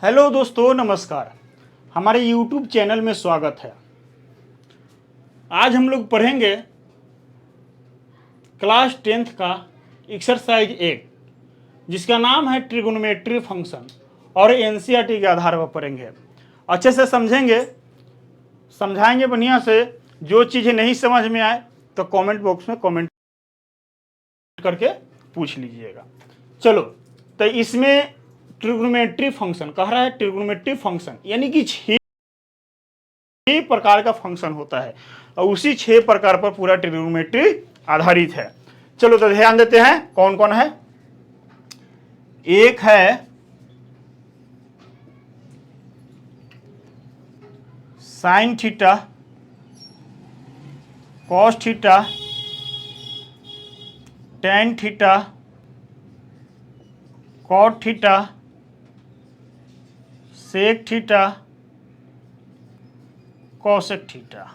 Hello दोस्तों, नमस्कार। हमारे YouTube चैनल में स्वागत है। आज हम लोग पढ़ेंगे क्लास 10th का एक्सरसाइज 8 जिसका नाम है ट्रिगोनोमेट्री फंक्शन और एनसीईआरटी के आधार पर पढ़ेंगे। अच्छे से समझेंगे, समझाएंगे बढ़िया से। जो चीज़ें नहीं समझ में आए तो कमेंट बॉक्स में कमेंट करके पूछ लीजिएगा। चलो, तो इसमें ट्रिगोनोमेट्री फंक्शन कह रहा है। ट्रिगोनोमेट्री फंक्शन यानी कि 6 प्रकार का फंक्शन होता है और उसी 6 प्रकार पर पूरा ट्रिगोनोमेट्री आधारित है। चलो तो ध्यान देते हैं कौन कौन है। एक है sine theta, cos theta, tan theta, cot theta, sec theta, cosec theta.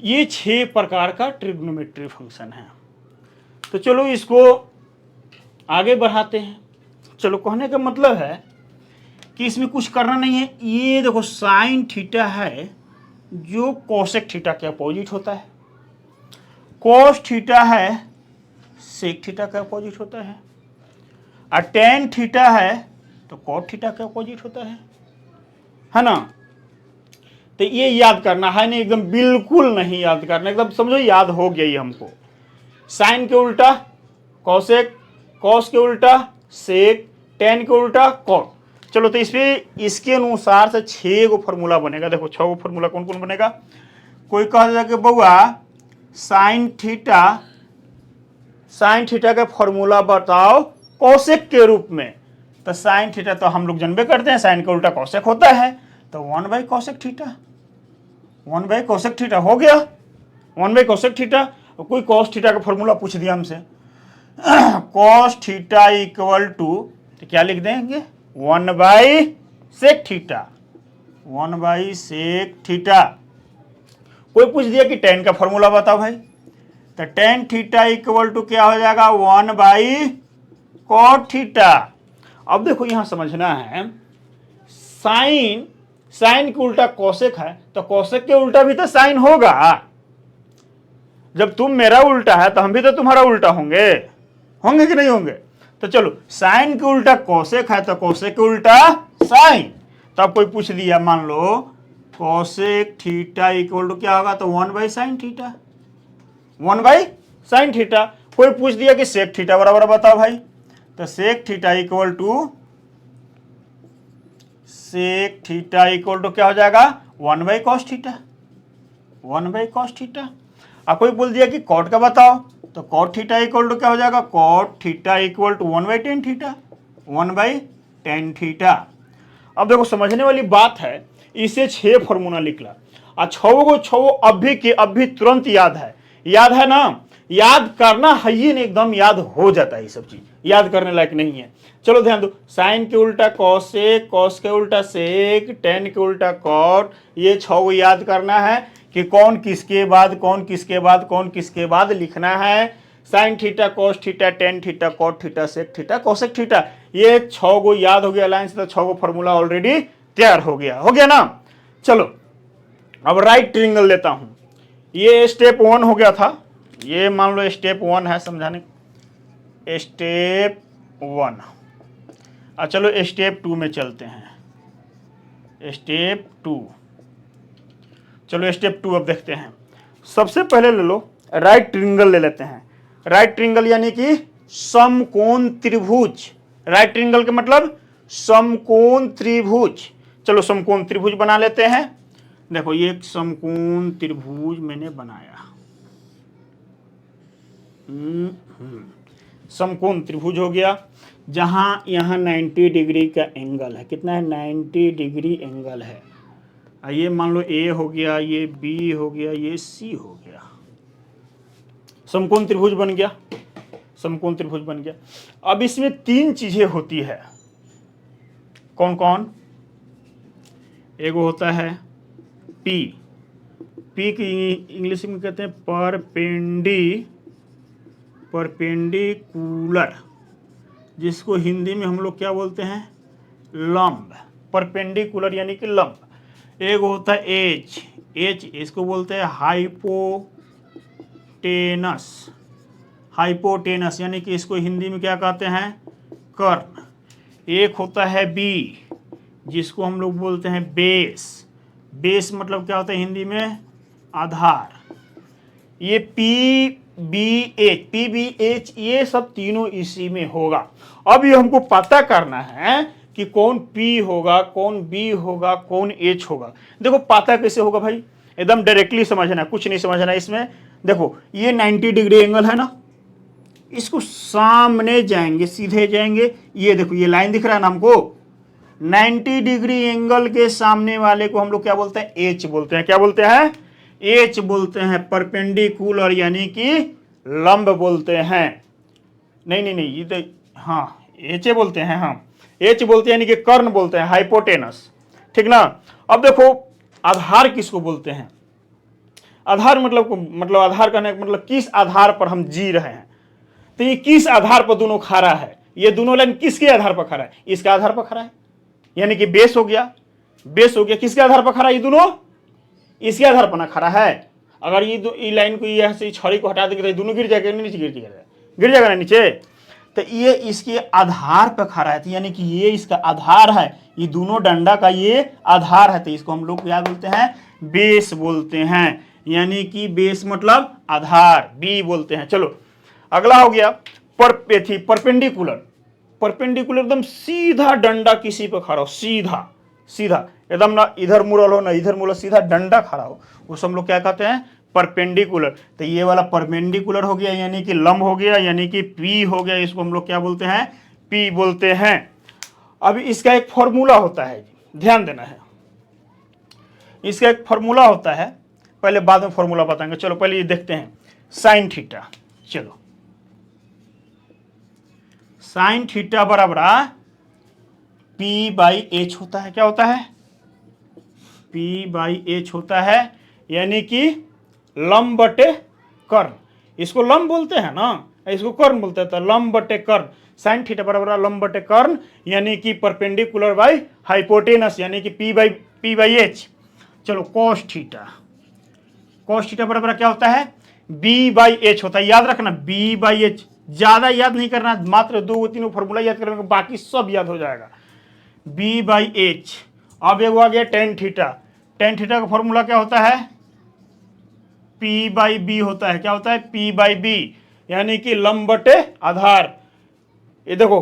ये 6 प्रकार का ट्रिग्नोमेट्री फंक्शन है। तो चलो इसको आगे बढ़ाते हैं। चलो, कहने का मतलब है कि इसमें कुछ करना नहीं है। ये देखो साइन थीटा है जो कॉसेक थीटा के अपोजिट होता है, कॉस थीटा है सेक थीटा के अपोजिट होता है, और टेन थीटा है तो कॉट थीटा के अपोजिट होता है ना। तो ये याद करना है नहीं, एकदम बिल्कुल नहीं याद करना, एकदम समझो याद हो गया ये हमको। साइन के उल्टा कॉसेक, कॉस के उल्टा सेक, टेन के उल्टा कॉट। चलो, तो इसके अनुसार से 6 गो फॉर्मूला बनेगा। देखो 6 गो फॉर्मूला कौन कौन बनेगा। कोई कह देगा कि बउआ साइन थीटा का फॉर्मूला बताओ कॉसेक के रूप में। तो साइन थीटा तो हम लोग जानबे करते हैं, साइन का उल्टा कॉसेक होता है। तो 1/cosec थीटा, 1/cosec थीटा हो गया। 1/cosec theta. कोई कॉस थीटा का फॉर्मूला पूछ दिया हमसे, कॉस थीटा इक्वल टू, तो क्या लिख देंगे 1/sec थीटा, 1/sec थीटा। कोई पूछ दिया कि टेन का फॉर्मूला बताओ भाई, तो टेन थीटा इक्वल टू क्या हो जाएगा 1/cot थीटा। अब देखो यहां समझना है, साइन के उल्टा कॉसेक है तो कॉसेक के उल्टा भी तो साइन होगा। जब तुम मेरा उल्टा है तो हम भी तो तुम्हारा उल्टा होंगे कि नहीं होंगे। तो चलो, साइन के उल्टा कॉसेक है तो कॉसेक के उल्टा साइन। तो अब कोई पूछ दिया, मान लो कॉसेक थीटा इक्वल टू क्या होगा, तो 1/sin थीटा, 1/sin थीटा। कोई पूछ दिया कि सेक थीटा बराबर बताओ भाई, तो सेक थीटा इक्वल टू क्या हो जाएगा 1/cos थीटा, 1/cos थीटा। अब कोई बोल दिया कि कॉट का बताओ, तो कॉट थीटा इक्वल टू क्या हो जाएगा, cot theta equal to 1/tan theta, 1/tan theta. अब देखो समझने वाली बात है, इसे 6 फॉर्मूला निकला और 6 को 6 अभी के अभी तुरंत याद है ना। याद करना है ही नहीं, एकदम याद हो जाता है। ये सब चीज याद करने लायक नहीं है। चलो ध्यान दो, साइन के उल्टा कॉसेक, कॉस के उल्टा सेक, टेन के उल्टा कॉट। ये 6 को याद करना है कि कौन किसके बाद कौन किसके बाद कौन किसके बाद लिखना है। Sine theta, cos theta, tan theta, cot theta, sec theta, cosec theta. ये 6 को याद हो गया लाइन से, तो 6 को फॉर्मूला ऑलरेडी तैयार हो गया ना। चलो, अब राइट ट्रायंगल लेता हूं। ये स्टेप 1 हो गया था, ये मान लो स्टेप 1 है समझाने, स्टेप 1। चलो स्टेप 2 में चलते हैं। स्टेप 2, चलो स्टेप 2 अब देखते हैं। सबसे पहले ले लो राइट ट्रायंगल ले लेते हैं। राइट ट्रायंगल यानी कि समकोण त्रिभुज। राइट ट्रायंगल का मतलब समकोण त्रिभुज। चलो समकोण त्रिभुज बना लेते हैं। देखो ये एक समकोण त्रिभुज मैंने बनाया। समकोण त्रिभुज हो गया, जहां यहां 90 डिग्री का एंगल है। कितना है, 90 डिग्री एंगल है। ये मान लो ए हो गया, ये बी हो गया, ये सी हो गया। समकोण त्रिभुज बन गया, समकोण त्रिभुज बन गया। अब इसमें 3 चीजें होती है। कौन कौन, एगो होता है पी, पी की इंग्लिश में कहते हैं परपेंडिकुलर, जिसको हिंदी में हम लोग क्या बोलते हैं, लंब, परपेंडिकुलर यानी कि लंब। एक होता है एज, एज इसको बोलते हैं हाइपोटेनस, हाइपोटेनस यानी कि इसको हिंदी में क्या कहते हैं, कर्ण। एक होता है बी जिसको हम लोग बोलते हैं बेस, बेस मतलब क्या होता है हिंदी में, आधार। ये पी बी एच ये सब तीनों इसी में होगा। अब ये हमको पता करना है कि कौन P होगा, कौन B होगा, कौन H होगा। देखो पता कैसे होगा भाई, एकदम डायरेक्टली समझना, कुछ नहीं समझना इसमें। देखो ये 90 डिग्री एंगल है ना, इसको सामने जाएंगे, सीधे जाएंगे, ये देखो ये लाइन दिख रहा है ना हमको, 90 डिग्री एंगल के सामने वाले को हम लोग क्या बोलते हैं, एच बोलते हैं। क्या बोलते हैं, एच बोलते हैं। परपेंडिकुलर यानी कि लंब बोलते हैं। नहीं ये तो हाँ एच बोलते हैं, हाँ एच बोलते हैं यानी कि कर्ण बोलते हैं, हाइपोटेनस, ठीक ना। अब देखो आधार किसको बोलते हैं, आधार मतलब आधार कहने का मतलब किस आधार पर हम जी रहे हैं। तो ये किस आधार पर दोनों खड़ा है, ये दोनों लाइन किसके आधार पर खड़ा है, इसके आधार पर खड़ा है, यानी कि बेस हो गया, बेस हो गया। किसके आधार पर खड़ा है, ये दोनों इसके आधार पर ना खड़ा है। अगर ये लाइन को यहाँ से छड़ी को हटा देंगे तो ये दोनों गिर जाएगा, नीचे गिर जाएगा ना नीचे। तो ये इसके आधार पर खड़ा है, तो यानी कि ये इसका आधार है, ये दोनों डंडा का ये आधार है। तो इसको हम लोग क्या बोलते हैं, बेस बोलते हैं, यानी कि बेस मतलब आधार, बी बोलते हैं। चलो अगला हो गया परपेंडिकुलर। परपेंडिकुलर एकदम सीधा डंडा किसी पर खड़ा हो, सीधा सीधा एकदम, ना इधर मुड़ल हो ना इधर मुड़ल, सीधा डंडा खड़ा हो, उसे हम लोग क्या कहते हैं, परपेंडिकुलर। तो ये वाला परपेंडिकुलर हो गया यानी कि लंब हो गया, यानी कि पी हो गया, इसको हम लोग क्या बोलते हैं, पी बोलते हैं। अब इसका एक फॉर्मूला होता है, ध्यान देना है, इसका एक फॉर्मूला होता है, पहले बाद में फॉर्मूला बताएंगे। चलो पहले ये देखते हैं, साइन थीटा। चलो साइन थीटा बराबर पी बाई एच होता है। क्या होता है, पी बाई एच होता है, यानी कि लंब बटे कर्ण। इसको लंब बोलते हैं ना, इसको कर्ण बोलते हैं, तो लंब बटे कर्ण। साइन थीटा बराबर लंब बटे कर्ण, यानी कि परपेंडिकुलर बाई हाइपोटेनस, यानी कि पी बाई एच। चलो कॉस थीटा, कॉस थीटा बराबर क्या होता है, बी बाई एच होता है। याद रखना बी बाई एच, ज्यादा याद नहीं करना, मात्र 2-3 फॉर्मूला याद करेंगे, बाकी सब याद हो जाएगा। B by H. अब एक आ गया टेन थीटा, टेन थीटा का फॉर्मूला क्या होता है, पी बाई बी होता है। क्या होता है, पी बाई बी, यानी कि लंब बटे आधार। ये देखो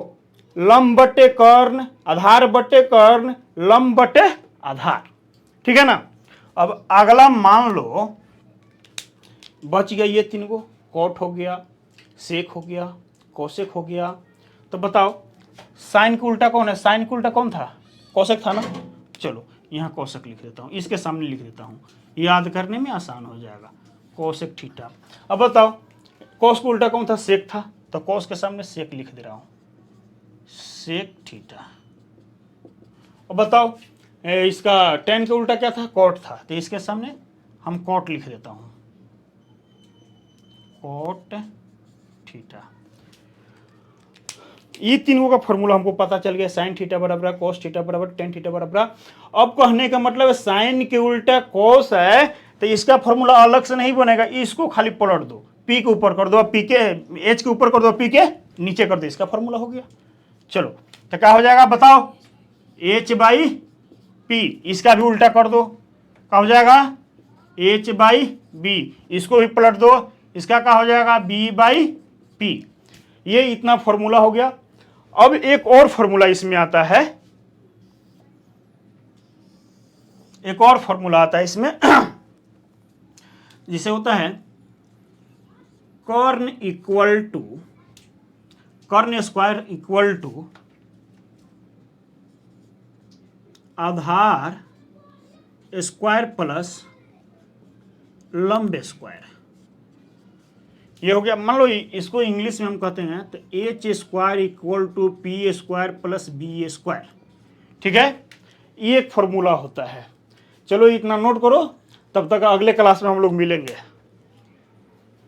लंब बटे कर्ण, आधार बटे कर्ण, लंब बटे आधार, ठीक है ना। अब अगला मान लो बच गया ये तीन को, कॉट हो गया, सेक हो गया, कोसेक हो गया। तो बताओ साइन का उल्टा कौन है, साइन का उल्टा कौन था, कोसेक था ना। चलो यहाँ कोसेक लिख देता हूँ, इसके सामने लिख देता हूँ, याद करने में आसान हो जाएगा, कोसेक थीटा। अब बताओ कोस का उल्टा कौन था, सेक था, तो कोस के सामने सेक लिख दे रहा हूँ, सेक थीटा। अब बताओ इसका टेन का उल्टा क्या था, कॉट था, तो इसके सामने हम कॉट लिख देता हूँ, कॉट थीटा। ये तीनों का फॉर्मूला हमको पता चल गया, साइन थीटा बराबर कोस थीटा बराबर टेन थीटा बराबर। अब कहने का मतलब साइन के उल्टा कोस है, तो इसका फॉर्मूला अलग से नहीं बनेगा, इसको खाली पलट दो, पी के ऊपर कर दो, पी के एच के ऊपर कर दो, पी के नीचे कर दो, इसका फॉर्मूला हो गया। चलो तो क्या हो जाएगा बताओ, एच बाई पी, इसका भी उल्टा कर दो, क्या हो जाएगा, एच बाई बी, इसको भी पलट दो, इसका क्या हो जाएगा, बी बाई पी। ये इतना फॉर्मूला हो गया। अब एक और फॉर्मूला इसमें आता है, एक और फॉर्मूला आता है इसमें जिसे होता है कर्ण इक्वल टू, कर्ण स्क्वायर इक्वल टू आधार स्क्वायर प्लस लंब स्क्वायर। ये हो गया, मान लो इसको इंग्लिश में हम कहते हैं तो H square equal to P square plus B square, ठीक है। ये एक फॉर्मूला होता है। चलो इतना नोट करो, तब तक अगले क्लास में हम लोग मिलेंगे।